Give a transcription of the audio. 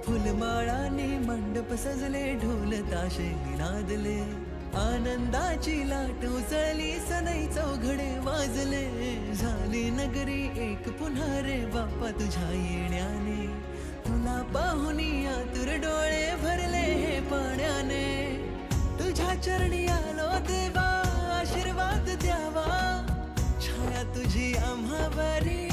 फुलमाळाने मंडप सजले, ढोल ताशे नादले, आनंदाची लाट उजळली, सनई चौघडे वाजले, झाली नगरी एक पुन्हा रे बाप्पा तुझ्या येण्याने, तुला पाहुनी आतुर डोळे भरले हे पाण्याने, तुझ्या चरणी आलो देवा, आशीर्वाद द्यावा, छाया तुझी आम्हावरी